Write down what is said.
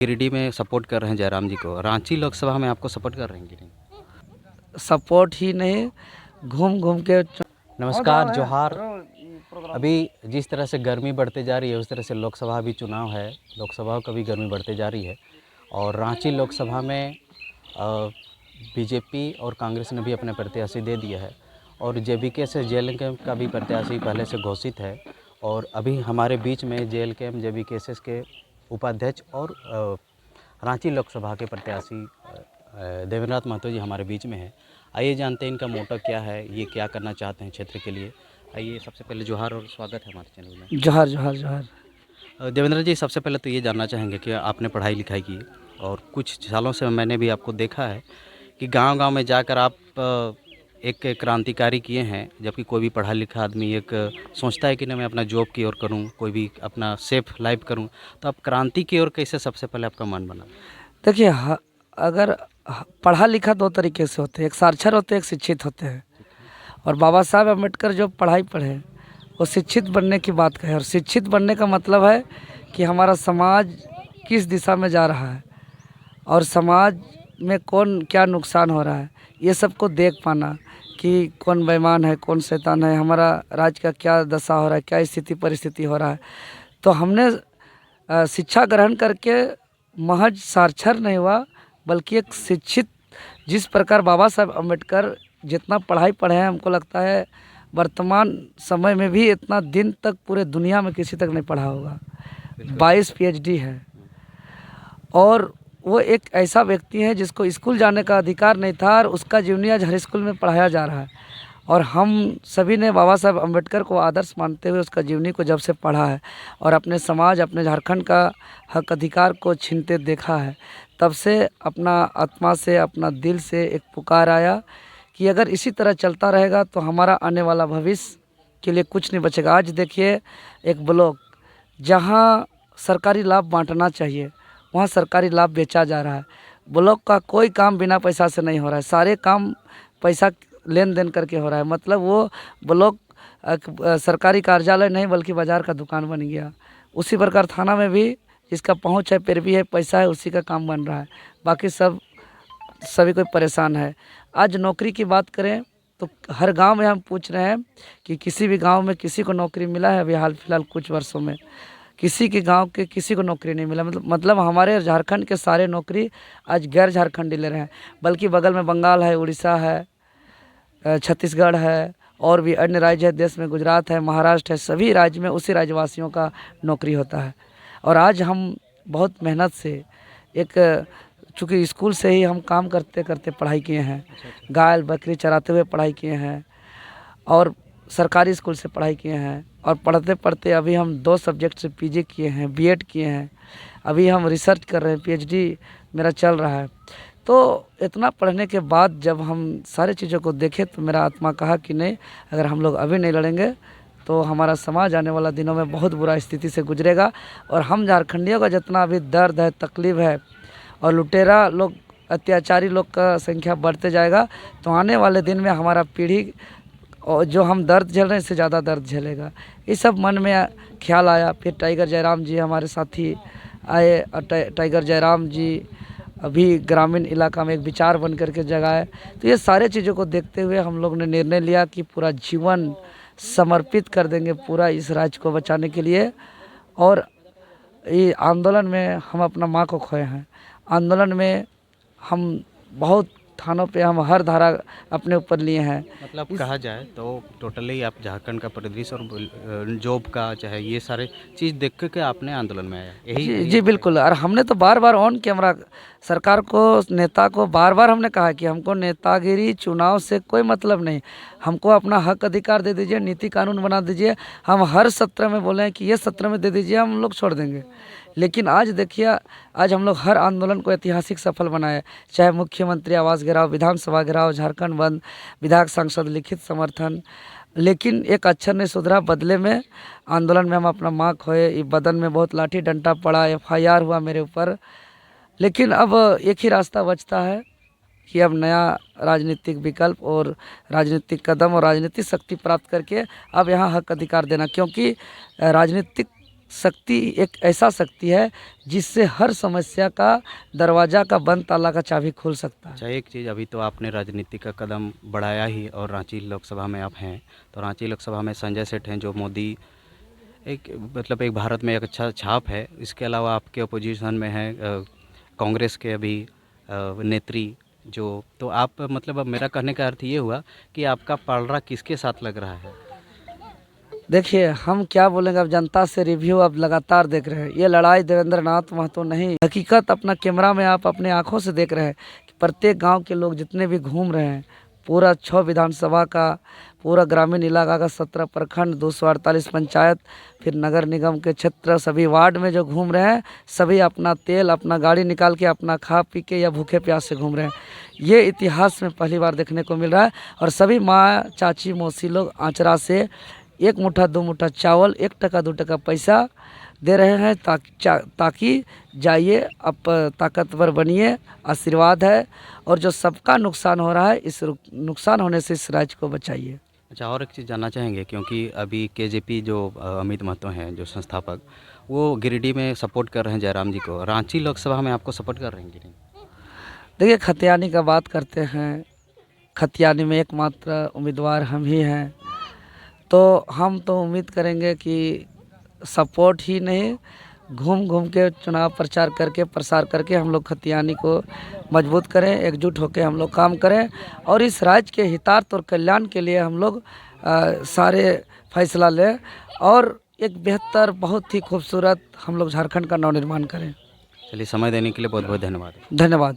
गिरिडीह में सपोर्ट कर रहे हैं जयराम जी को, रांची लोकसभा में आपको सपोर्ट कर रहे हैं कि नहीं? सपोर्ट ही नहीं, घूम घूम के नमस्कार, जोहार। अभी जिस तरह से गर्मी बढ़ते जा रही है उस तरह से लोकसभा भी चुनाव है, लोकसभा का भी गर्मी बढ़ते जा रही है और रांची लोकसभा में बीजेपी और कांग्रेस ने भी अपने प्रत्याशी दे दिया है और जेबीके से जेएलके का भी प्रत्याशी पहले से घोषित है और अभी हमारे बीच में जेएलके जेबीके के उपाध्यक्ष और रांची लोकसभा के प्रत्याशी देवेंद्रनाथ महतो जी हमारे बीच में है। आइए जानते हैं इनका मोटो क्या है, ये क्या करना चाहते हैं क्षेत्र के लिए। आइए, सबसे पहले जोहार और स्वागत है हमारे चैनल में। जोहार जोहार जोहार। देवेंद्र जी, सबसे पहले तो ये जानना चाहेंगे कि आपने पढ़ाई लिखाई की और कुछ सालों से मैंने भी आपको देखा है कि गांव-गांव में जाकर आप एक क्रांतिकारी किए हैं, जबकि कोई भी पढ़ा लिखा आदमी एक सोचता है कि नहीं मैं अपना जॉब की ओर करूं, कोई भी अपना सेफ लाइफ करूं, तो आप क्रांति की ओर कैसे सबसे पहले आपका मन बना? देखिए, अगर पढ़ा लिखा दो तरीके से होते हैं, एक साक्षर होते हैं, एक शिक्षित होते हैं। और बाबा साहब अम्बेडकर जो पढ़ाई पढ़े वो शिक्षित बनने की बात कहे, और शिक्षित बनने का मतलब है कि हमारा समाज किस दिशा में जा रहा है और समाज में कौन क्या नुकसान हो रहा है, ये सबको देख पाना कि कौन बेईमान है, कौन शैतान है, हमारा राज्य का क्या दशा हो रहा है, क्या स्थिति परिस्थिति हो रहा है। तो हमने शिक्षा ग्रहण करके महज साक्षर नहीं हुआ, बल्कि एक शिक्षित, जिस प्रकार बाबा साहब अम्बेडकर जितना पढ़ाई पढ़े हैं, हमको लगता है वर्तमान समय में भी इतना दिन तक पूरे दुनिया में किसी तक नहीं पढ़ा होगा। 22 पीएचडी है और वो एक ऐसा व्यक्ति है जिसको स्कूल जाने का अधिकार नहीं था और उसका जीवनी आज हर स्कूल में पढ़ाया जा रहा है। और हम सभी ने बाबा साहब अम्बेडकर को आदर्श मानते हुए उसका जीवनी को जब से पढ़ा है और अपने समाज, अपने झारखंड का हक अधिकार को छीनते देखा है, तब से अपना आत्मा से, अपना दिल से एक पुकार आया कि अगर इसी तरह चलता रहेगा तो हमारा आने वाला भविष्य के लिए कुछ नहीं बचेगा। आज देखिए, एक ब्लॉक जहाँ सरकारी लाभ बांटना चाहिए वहाँ सरकारी लाभ बेचा जा रहा है। ब्लॉक का कोई काम बिना पैसा से नहीं हो रहा है, सारे काम पैसा लेन देन करके हो रहा है। मतलब वो ब्लॉक सरकारी कार्यालय नहीं बल्कि बाज़ार का दुकान बन गया। उसी प्रकार थाना में भी जिसका पहुंच है, पैरवी है, पैसा है, उसी का काम बन रहा है, बाकी सभी कोई परेशान है। आज नौकरी की बात करें तो हर गांव में हम पूछ रहे हैं कि किसी भी गांव में किसी को नौकरी मिला है? अभी हाल फिलहाल कुछ वर्षों में किसी के गांव के किसी को नौकरी नहीं मिला। मतलब हमारे झारखंड के सारे नौकरी आज गैर झारखंडी ले रहे हैं, बल्कि बगल में बंगाल है, उड़ीसा है, छत्तीसगढ़ है और भी अन्य राज्य है देश में, गुजरात है, महाराष्ट्र है, सभी राज्य में उसी राज्यवासियों का नौकरी होता है। और आज हम बहुत मेहनत से चूँकि स्कूल से ही हम काम करते करते पढ़ाई किए हैं, गाय बकरी चराते हुए पढ़ाई किए हैं और सरकारी स्कूल से पढ़ाई किए हैं और पढ़ते पढ़ते अभी हम 2 सब्जेक्ट से पीजी किए हैं, बीएड किए हैं, अभी हम रिसर्च कर रहे हैं, पीएचडी मेरा चल रहा है। तो इतना पढ़ने के बाद जब हम सारी चीज़ों को देखे तो मेरा आत्मा कहा कि नहीं, अगर हम लोग अभी नहीं लड़ेंगे तो हमारा समाज आने वाला दिनों में बहुत बुरा स्थिति से गुजरेगा और हम झारखंडियों का जितना अभी दर्द है, तकलीफ़ है और लुटेरा लोग, अत्याचारी लोग का संख्या बढ़ते जाएगा, तो आने वाले दिन में हमारा पीढ़ी और जो हम दर्द झेल रहे हैं इससे ज़्यादा दर्द झेलेगा। ये सब मन में ख्याल आया। फिर टाइगर जयराम जी हमारे साथी आए और टाइगर जयराम जी अभी ग्रामीण इलाका में एक विचार बन करके जगाए। तो ये सारे चीज़ों को देखते हुए हम लोग ने निर्णय लिया कि पूरा जीवन समर्पित कर देंगे पूरा इस राज्य को बचाने के लिए। और ये आंदोलन में हम अपना माँ को खोए हैं। आंदोलन में हम बहुत थानों पे हम हर धारा अपने ऊपर लिए हैं। मतलब कहा जाए तो टोटली आप झारखंड का परिदृश्य और जॉब का चाहे ये सारे चीज़ देख के आपने आंदोलन में आया, जी बिल्कुल। और हमने तो बार बार ऑन कैमरा सरकार को, नेता को बार बार हमने कहा कि हमको नेतागिरी चुनाव से कोई मतलब नहीं, हमको अपना हक अधिकार दे दीजिए, नीति कानून बना दीजिए। हम हर सत्र में बोले हैं कि ये सत्र में दे दीजिए, हम लोग छोड़ देंगे। लेकिन आज देखिए, आज हम लोग हर आंदोलन को ऐतिहासिक सफल बनाए, चाहे मुख्यमंत्री आवास घेराव, विधानसभा घेराव, झारखंड बंद, विधायक सांसद लिखित समर्थन, लेकिन एक अक्षर नहीं सुधरा। बदले में आंदोलन में हम अपना माँ खोए, बदन में बहुत लाठी डंडा पड़ा, एफआईआर हुआ मेरे ऊपर। लेकिन अब एक ही रास्ता बचता है कि अब नया राजनीतिक विकल्प और राजनीतिक कदम और राजनीतिक शक्ति प्राप्त करके अब यहाँ हक अधिकार देना, क्योंकि राजनीतिक शक्ति एक ऐसा शक्ति है जिससे हर समस्या का दरवाज़ा का बंद ताला का चाबी खुल सकता है। अच्छा, एक चीज़, अभी तो आपने राजनीति का कदम बढ़ाया ही और रांची लोकसभा में आप हैं, तो रांची लोकसभा में संजय सेठ हैं जो मोदी एक मतलब एक भारत में एक अच्छा छाप है। इसके अलावा आपके अपोजिशन में है कांग्रेस के अभी नेत्री जो, तो आप मतलब अब मेरा कहने का अर्थ ये हुआ कि आपका पलड़ा किसके साथ लग रहा है? देखिए, हम क्या बोलेंगे, अब जनता से रिव्यू अब लगातार देख रहे हैं। ये लड़ाई देवेंद्र नाथ महतो नहीं, हकीकत अपना कैमरा में आप अपने आंखों से देख रहे हैं कि प्रत्येक गांव के लोग जितने भी घूम रहे हैं, पूरा 6 विधानसभा का, पूरा ग्रामीण इलाका का 17 प्रखंड, 248 पंचायत, फिर नगर निगम के क्षेत्र, सभी वार्ड में जो घूम रहे हैं, सभी अपना तेल, अपना गाड़ी निकाल के अपना खा पी के या भूखे प्यास से घूम रहे हैं। ये इतिहास में पहली बार देखने को मिल रहा है। और सभी माँ, चाची, मौसी लोग आंचरा से 1 मुट्ठा 2 मुट्ठा चावल, 1 टका 2 टका पैसा दे रहे हैं ताकि जाइए, अब ताकतवर बनिए, आशीर्वाद है। और जो सबका नुकसान हो रहा है, इस नुकसान होने से इस राज्य को बचाइए। अच्छा, और एक चीज़ जानना चाहेंगे, क्योंकि अभी केजेपी जो अमित महतो हैं जो संस्थापक, वो गिरिडीह में सपोर्ट कर रहे हैं जयराम जी को, रांची लोकसभा में आपको सपोर्ट कर रहे हैं कि नहीं? देखिए, खतियानी का बात करते हैं, खतियानी में एकमात्र उम्मीदवार हम ही हैं, तो हम तो उम्मीद करेंगे कि सपोर्ट ही नहीं, घूम घूम के चुनाव प्रचार करके, प्रसार करके हम लोग खतियानी को मजबूत करें, एकजुट होकर हम लोग काम करें और इस राज्य के हितार्थ और कल्याण के लिए हम लोग सारे फैसला लें और एक बेहतर, बहुत ही खूबसूरत हम लोग झारखंड का नवनिर्माण करें। चलिए, समय देने के लिए बहुत बहुत धन्यवाद। धन्यवाद।